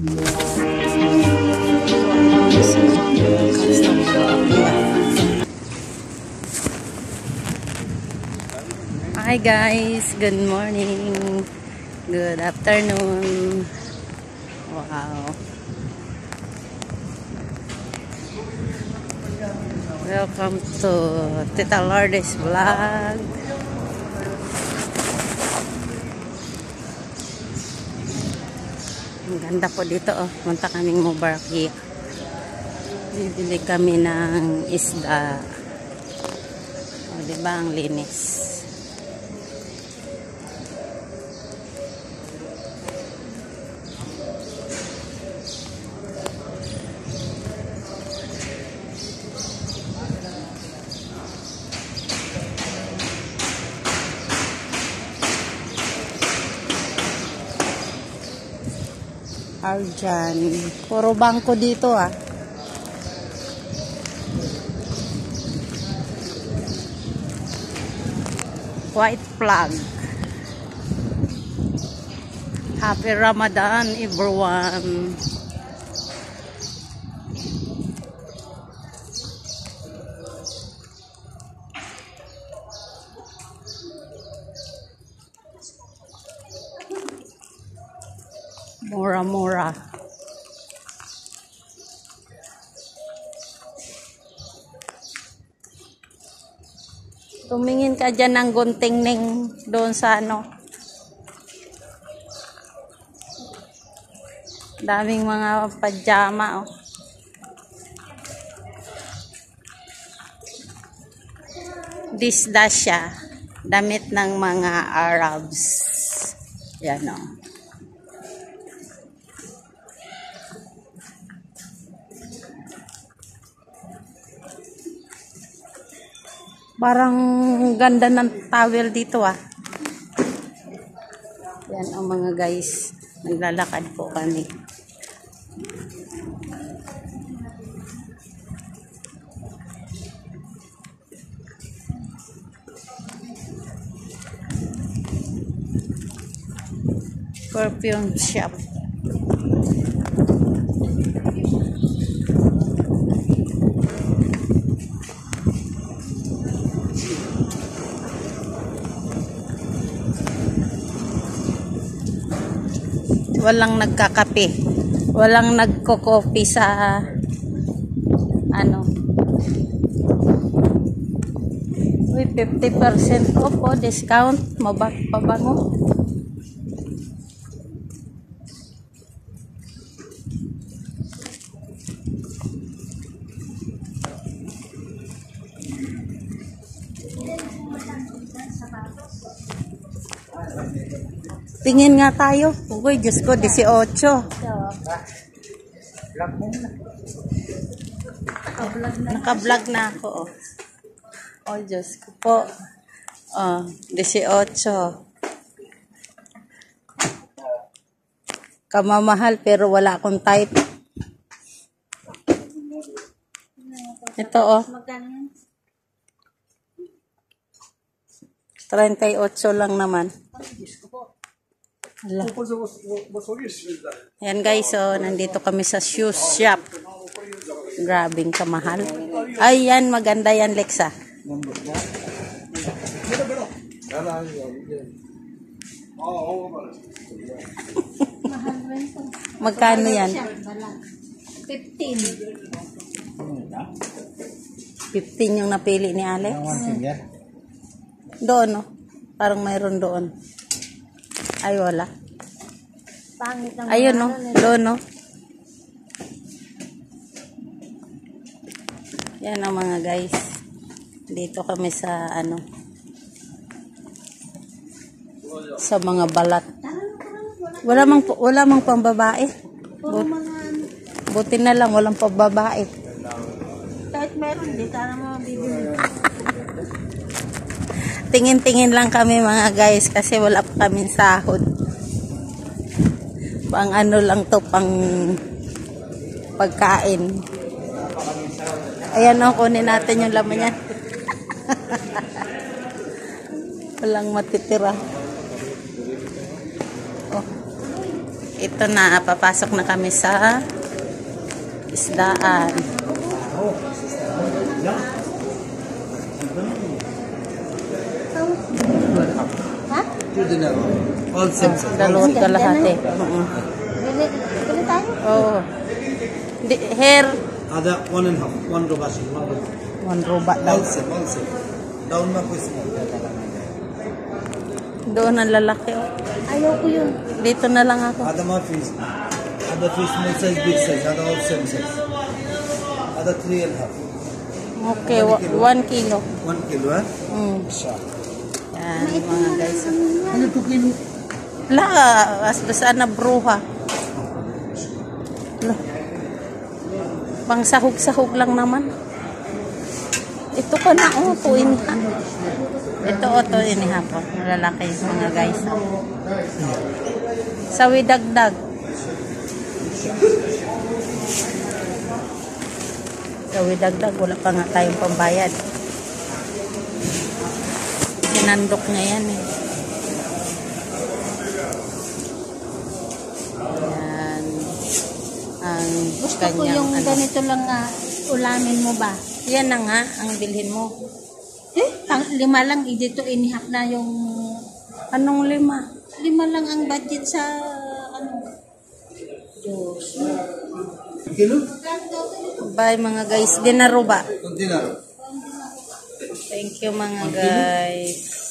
Hi guys, good morning, good afternoon. Wow, welcome to Tita Lourdes vlog. Ang ganda po dito, oh. Punta kaming Mubaraki. Bibili kami ng isda. O, diba ang linis? Arjan, puro bangko dito ah. White flag. Happy Ramadan everyone. Mura-mura. Tumingin ka dyan ng gunting ning doon sa ano. Daming mga pajama, oh. Disdasya. Damit ng mga Arabs. Yan, oh. Parang ganda ng towel dito ah. Yan ang mga guys. Naglalakad po kami. Perfume shop. Walang nagkakape. Walang nagko-coffee sa ano. Uy, 50% off o discount. Pabango. Tingin nga tayo. Uy, Diyos ko, 18. Naka-vlog na ako. Oh, Diyos ko po. Oh, 18. Kamamahal pero wala akong type. Ito, oh. 38 lang naman. Hala. Yan guys, so nandito kami sa shoes shop. Grabing kamahal. Ay, yan, maganda yan, Lexa. Magkano yan? 15 yung napili ni Alex. Doon, no? Parang mayroon doon. Ay, wala. Ayun, no? Doon, no? Yan ang mga guys. Dito kami sa, ano, sa mga balat. Wala mang pambabae. Buti na lang, walang pambabae. Kahit meron, di ka naman bibili. Tingin-tingin lang kami mga guys kasi wala pa kaming sahod. Pang ano lang to, pang pagkain. Ayan o, kunin natin yung laman yan. Walang matitira. Oh. Ito na, papasok na kami sa isdaan. Ha? All same size. Dalawat kalahati. Bili tayo? Oo. Hair. Other 1.5. 1 robashi. 1 roba. 1 roba daw. All same. All same. Down na po small. Doon ang lalaki. Oh. Ayaw ko yun. Dito na lang ako. Other more fish. Other fish small size, big size. Other all same size. Other 3.5. Okay, 1 kilo. 1 kilo, eh? Yan, mga guys. Ano 2 kilo? La, hasta saan na bruha. La. Pang sahog-sahog lang naman. Ito ka na, oh, to iniha. Ito, oh, to iniha po. Lalaki, mga guys. Sawi dagdag. Sawi dagdag, wala pa nga tayong pambayad. Sinandok niya yan eh. Yan. Ang Gusto ko kanyang yung ano. ganito lang ulamin mo ba? Yan na nga, ang bilhin mo. Lima lang, dito inihap na yung... Anong 5? 5 lang ang budget sa ano. Diyos. Kilo? Bye mga guys. Dinaro ba? Kunti na. Thank you mga guys.